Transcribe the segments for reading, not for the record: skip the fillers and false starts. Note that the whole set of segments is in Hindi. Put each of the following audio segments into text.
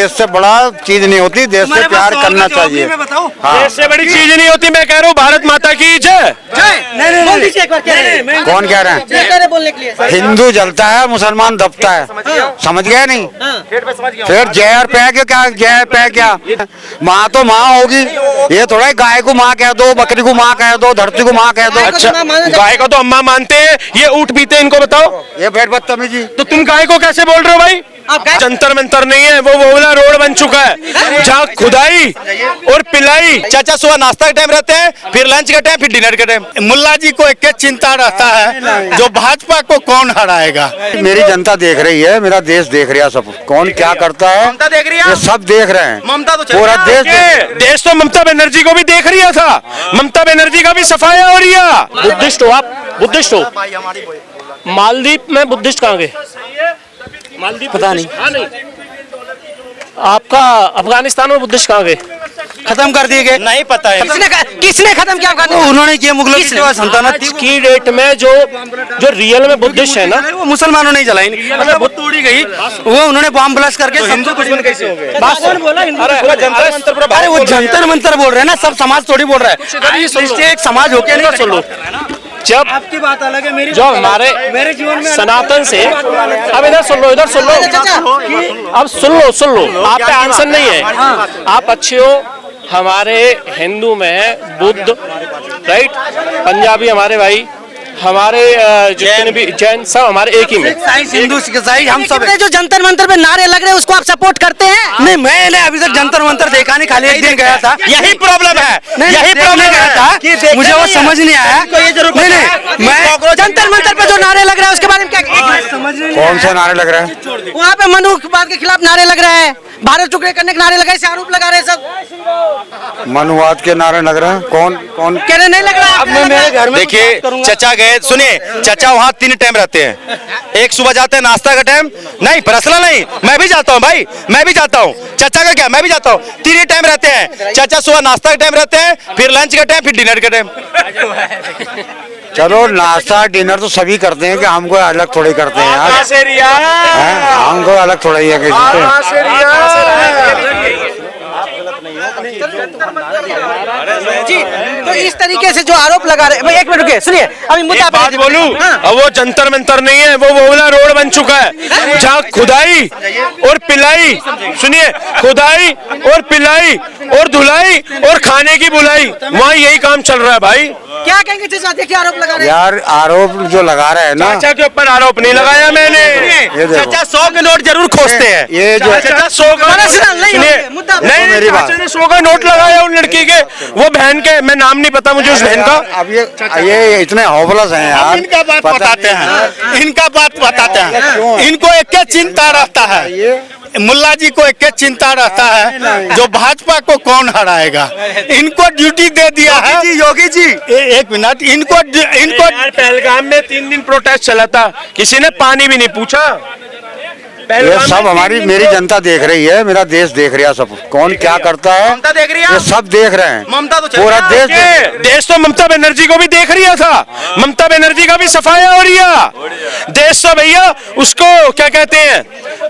देश से बड़ा चीज नहीं होती, देश से प्यार करना चाहिए। हाँ। देश से बड़ी चीज नहीं होती। मैं कह रहा हूँ भारत माता की जय। कौन कह रहे हैं? बोलने के लिए हिंदू जलता है, मुसलमान दबता है। समझ गया नहीं? फिर जय और पै के क्या, जय पै क्या? माँ तो माँ होगी, ये थोड़ा गाय को माँ कह दो, बकरी को माँ कह दो, धरती को माँ कह दो। अच्छा, गाय को तो अम्मा मानते हैं, ये ऊँट पीते हैं, इनको बताओ। ये बैठ बदतमीजी। तो तुम गाय को कैसे बोल रहे हो भाई? जंतर मंतर नहीं है, वो वाला रोड बन चुका है जहाँ खुदाई और पिलाई। चाचा सुबह नाश्ता के टाइम रहते हैं, फिर लंच के टाइम, फिर डिनर के टाइम। मुल्ला जी को एक चिंता रहता है, जो भाजपा को कौन हराएगा। मेरी जनता देख रही है, मेरा देश देख रहा है, सब कौन क्या करता है ममता देख रही है, ये सब देख रहे हैं। ममता तो पूरा देश तो ममता बनर्जी को भी देख रहा था, ममता बनर्जी का भी सफाया हो रहा। बुद्धिस्ट हो आप? बुद्धिस्ट हो? मालदीव में बुद्धिस्ट कहाँ गए? मालदीव पता नहीं। आपका अफगानिस्तान में बुद्धिस्ट कहाँ गए? खत्म कर दिए गए। नहीं पता है किसने खत्म किया? उन्होंने किया, मुगलों की जो सल्तनत थी की डेट में जो रियल में बुद्धिस्ट है ना, वो मुसलमानों ने जलाई नहीं, मतलब वो तोड़ी गई, वो उन्होंने बॉम्ब ब्लास्ट करके हिंदू दुश्मन कैसे हो गए? अरे वो जंतर मंतर बोल रहे हैं ना, सब समाज थोड़ी बोल रहा है, एक समाज होके नहीं। सुन लो, जब आपकी बात अलग है, मेरी जो हमारे मेरे जीवन में सनातन से, अब इधर सुन लो, इधर सुन लो, अब सुन लो, आप पे आंसर नहीं है, आप अच्छे हो। हमारे हिंदू में बुद्ध, राइट, पंजाबी हमारे भाई, हमारे जितने भी जैन, सब हमारे एक ही में। हिंदू ईसाई हम सब। जो जंतर मंतर पे नारे लग रहे हैं, उसको आप सपोर्ट करते हैं? नहीं, मैंने अभी तक जंतर मंतर देखा नहीं, खाली एक दिन गया था। यही प्रॉब्लम है, यही प्रॉब्लम गया था, मुझे वो समझ नहीं आया। नहीं, मैं जंतर मंतर पे जो नारे लग रहे हैं उसके बारे में क्या समझ नहीं। कौन सा नारे लग रहा है? वहाँ पे मनुवाद के खिलाफ नारे लग रहे हैं, भारत टुकड़े करने के नारे लगाए, आरोप लगा रहे हैं सब। मनुवाद के नारे लग रहे हैं? कौन कौन कह रहे? नहीं लग रहा है। अब मैं मेरे घर में देखिए, चचा गए, सुनिए, चचा वहाँ 3 टाइम रहते हैं। एक सुबह जाते हैं नाश्ता का टाइम, नहीं पर्सनल नहीं, मैं भी जाता हूँ भाई, मैं भी जाता हूँ। चचा का क्या, मैं भी जाता हूँ। 3 टाइम रहते हैं चचा, सुबह नाश्ता के टाइम रहते हैं, फिर लंच के टाइम, फिर डिनर के टाइम। चलो नाश्ता डिनर तो सभी करते हैं, कि हमको अलग थोड़ी करते हैं यार, हमको अलग थोड़ा ही है किसी जी। तो इस तरीके से जो आरोप लगा रहे हैं, एक मिनट रुकिए, सुनिए, अभी मुद्दा पे बात बोलूं। अब वो जंतर मंतर नहीं है, वो वाला रोड बन चुका है जहाँ खुदाई और पिलाई, सुनिए, खुदाई और पिलाई और धुलाई और खाने की बुलाई, वहाँ यही काम चल रहा है भाई। क्या कहेंगे चाचा, देखिए आरोप लगा रहे हैं यार। आरोप जो लगा रहे हैं ना, चाचा के ऊपर आरोप नहीं लगाया मैंने। चचा 100 के नोट जरूर खोजते हैं। ये जो चाचा 100 का नहीं, चाचा ने 100 का नोट लगाया उन लड़की के, वो बहन के, मैं नाम नहीं पता मुझे उस बहन का। अब ये इतने हौफलस हैं यार। इनका बात बताते हैं, इनका बात बताते हैं। इनको एक चिंता रहता है, मुल्ला जी को एक चिंता रहता है, जो भाजपा को कौन हराएगा। इनको ड्यूटी दे दिया है योगी जी। एक मिनट, इनको पहलगाम में 3 दिन प्रोटेस्ट चला था, किसी ने पानी भी नहीं पूछा। ये सब हमारी मेरी जनता देख रही है, मेरा देश देख रहा है, सब कौन क्या करता है ममता देख रही है, ये सब देख रहे हैं। ममता तो पूरा देश तो ममता बनर्जी को भी देख रहा था, ममता बनर्जी का भी सफाया हो रहा। देश तो भैया उसको क्या कहते हैं,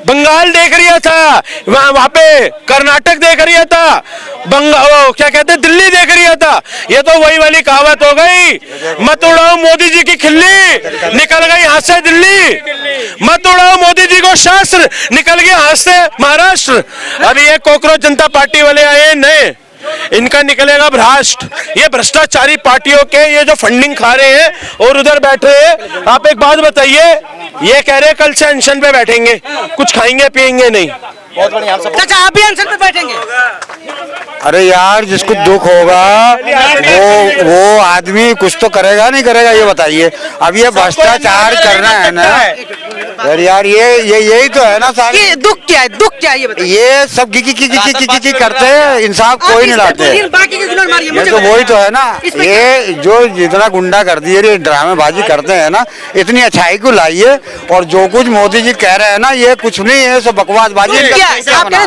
बंगाल देख रहा था, वहाँ पे कर्नाटक देख रहा था, क्या कहते हैं, दिल्ली देख रहा था। ये तो वही वाली कहावत हो गई, मत उड़ाओ मोदी जी की खिल्ली, निकल गई हाथ से दिल्ली। मत उड़ाओ मोदी जी को शस्त्र, निकल गया हाथ से महाराष्ट्र। अभी ये कॉकरोच जनता पार्टी वाले आए नए, इनका निकलेगा भ्रष्ट। ये भ्रष्टाचारी पार्टियों के ये जो फंडिंग खा रहे हैं और उधर बैठे हैं। आप एक बात बताइए, ये कह रहे कल से अनशन पे बैठेंगे, कुछ खाएंगे पिएंगे नहीं। बहुत बढ़िया, चाचा आप भी अनशन पे बैठेंगे? अरे यार, जिसको दुख होगा वो आदमी कुछ तो करेगा नहीं करेगा, ये बताइए। अब ये भ्रष्टाचार करना है ना यार, ये यही तो है ना सारे। ये दुख क्या है, दुख क्या है ये बताइए। ये सब की करते हैं, इंसाफ कोई नहीं लाते। ये तो वही तो है ना, ये जो जितना गुंडा कर दिए, ये ड्रामेबाजी करते हैं ना, इतनी अच्छाई को लाइए। और जो कुछ मोदी जी कह रहे हैं ना, ये कुछ नहीं है, सब बकवासबाजी।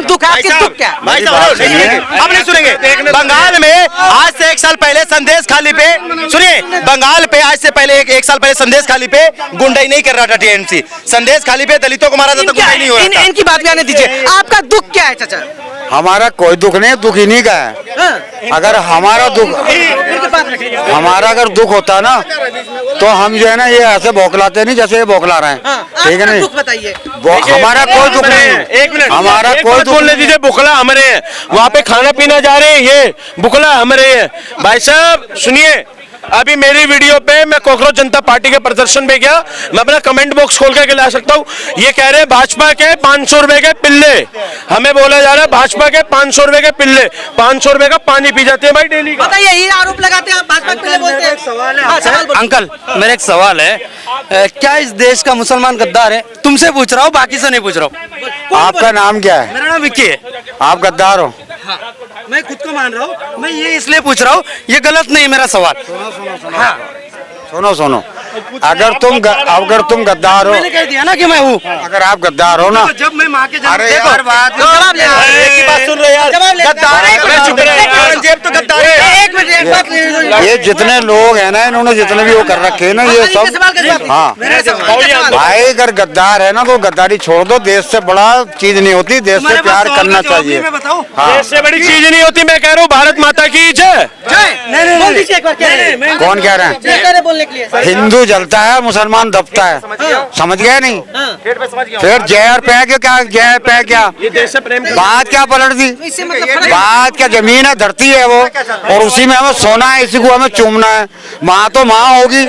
दुख क्या? सुनेंगे। बंगाल में आज से 1 साल पहले संदेश खाली पे सुनिए, बंगाल पे आज से पहले एक साल पहले संदेश खाली पे गुंडाई नहीं कर रहा था टीएमसी। संदेश खाली पे दलितों को मारा जाता, गुंडाई नहीं हो रहा था। इनकी बात में आने दीजिए, आपका दुख क्या है चाचा? हमारा कोई दुख नहीं, दुख इन्हीं का है। अगर हमारा दुख, हमारा अगर दुख होता ना तो हम जो है ना ये ऐसे बौखलाते नहीं जैसे ये बौखला रहे हैं, ठीक है नहीं? दुख बताइए। हमारा कोई दुख नहीं है, एक मिनट, हमारा कोई दुख बोलने दीजिए। बुखला हमारे हैं, वहाँ पे खाना पीना जा रहे हैं, ये बुखला हमारे हैं। भाई साहब सुनिए, अभी मेरी वीडियो पे मैं कांग्रेस जनता पार्टी के प्रदर्शन पे गया, मैं अपना कमेंट बॉक्स खोल के ला सकता हूँ। ये कह रहे हैं भाजपा के 500 रुपए के पिल्ले, हमें बोला जा रहा है भाजपा के 500 रुपए के पिल्ले, 500 रुपए का पानी पी जाते हैं भाई डेली का। बताइए, ये आरोप लगाते हैं आप भाजपा के पिल्ले बोलते हैं। सवाल है अंकल, मेरा एक सवाल है, क्या इस देश का मुसलमान गद्दार है? तुमसे पूछ रहा हूँ, बाकी से नहीं पूछ रहा हूँ। आपका नाम क्या है? मेरा नाम विक्की है। आप गद्दार हो? मैं खुद को मान रहा हूँ, मैं ये इसलिए पूछ रहा हूँ, ये गलत नहीं मेरा सवाल। सुनो सुनो, अगर तुम गद्दार हो, मैंने कह दिया ना कि मैं हूँ। अगर आप गद्दार हो ना, जब मैं माँ के अरे यार बात जवाब ले, सुन रहे यार, गद्दार है, चुप रहे, औरंगजेब तो गद्दार है। एक मिनट, एक बात ये जितने लोग हैं ना, इन्होंने जितने भी वो कर रखे हैं ना, ये सब, हाँ भाई अगर गद्दार है ना तो गद्दारी छोड़ दो। देश से बड़ा चीज नहीं होती, देश से प्यार करना चाहिए। हाँ, देश से बड़ी चीज नहीं होती। मैं कह रहा हूँ भारत माता की जय। कौन कह रहे हैं? हिंदू जलता है, मुसलमान दबता है, समझ गए नहीं? फिर जय और पे क्या, जय पे क्या, ये देश से प्रेम बात क्या पलट दी? बात क्या, जमीन है, धरती है वो, और उसी में हमें सोना है, इसी को हमें चूमना है। माँ तो माँ होगी,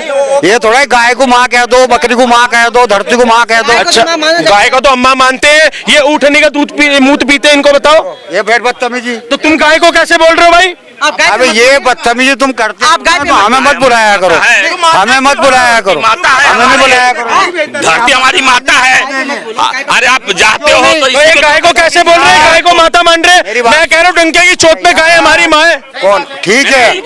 ये थोड़ा गाय को माँ कह दो, बकरी को माँ कह दो, धरती को माँ कह दो। अच्छा, गाय को तो अम्मा मानते हैं, ये ऊँटनी का दूध मूत पीते हैं, इनको बताओ। ये बैठ बदतमीजी, तो तुम गाय को कैसे बोल रहे हो भाई? अबे ये बदतमीजी तुम करते हो तो हमें मत बुलाया करो, हमें मत बुलाया करो, हमें नहीं बुलाया करो। धरती हमारी माता है। अरे आप जाते हो तो ये गाय को कैसे बोल रहे हैं? गाय को माता मान रहे हैं? मैं कह रहा हूँ डंके की चोट पे गाय हमारी माँ है। कौन? ठीक है,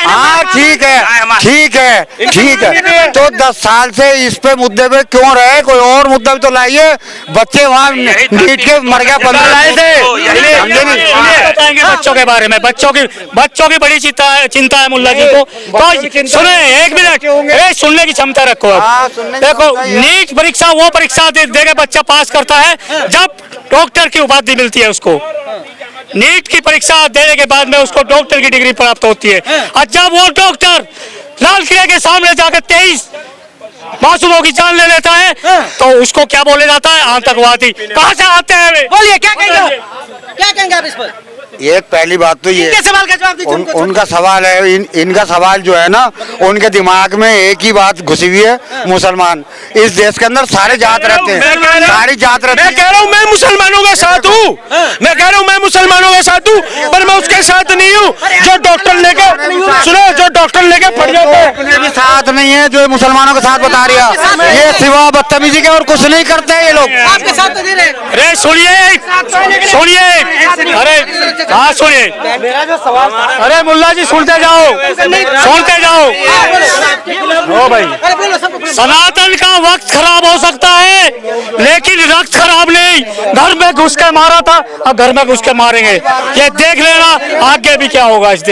हाँ ठीक है, ठीक है, ठीक है। तो 10 साल से इस पे मुद्दे पे क्यों रहे? कोई और मुद्दा भी तो लाइए। बच्चे वहाँ नीट के मर गया 15 लाए थे, समझे नहीं? बताएंगे बच्चों के बारे में, बच्चों की बड़ी चिंता है मुल्ला जी को। तो सुने, एक मिनट, सुनने की क्षमता रखो। अब देखो, नीट परीक्षा वो परीक्षा देकर बच्चा पास करता है जब डॉक्टर की उपाधि मिलती है उसको। नीट की परीक्षा देने के बाद में उसको डॉक्टर की डिग्री प्राप्त होती है, और जब वो डॉक्टर लाल किले के सामने जाकर 23 मासूमों की जान ले लेता है तो उसको क्या बोले जाता है? आतंकवादी। कहाँ से आते हैं वे? बोलिए, क्या कहेंगे आप इस पर? एक पहली बात तो ये सवाल का जवाब दीजिए। उनका सवाल है, इनका सवाल जो है ना, उनके दिमाग में एक ही बात घुसी हुई है, मुसलमान। इस देश के अंदर सारे जात रहते हैं, सारी जात रहती है। मैं कह रहा हूँ मैं मुसलमानों के साथ हूँ, मैं कह रहा हूँ मैं मुसलमानों के साथ हूँ, पर मैं उसके साथ नहीं हूँ जो डॉक्टर लेके, सुनो, जो डॉक्टर लेके पढ़ जाते हैं। अपने भी साथ नहीं है जो मुसलमानों के साथ बता रही है। ये सिवा बदतमीजी के और कुछ नहीं करते ये लोग। आपके साथ तो दे रहे हैं। अरे सुनिए, अरे हाँ सुनिए, अरे मुल्ला जी सुनते जाओ, सुनते जाओ। ओ भाई, सनातन का वक्त खराब हो सकता है लेकिन रक्त खराब नहीं। घर में घुस के मारा था, अब घर में घुस के मारेंगे। ये देख लेना आगे भी क्या होगा इस देश।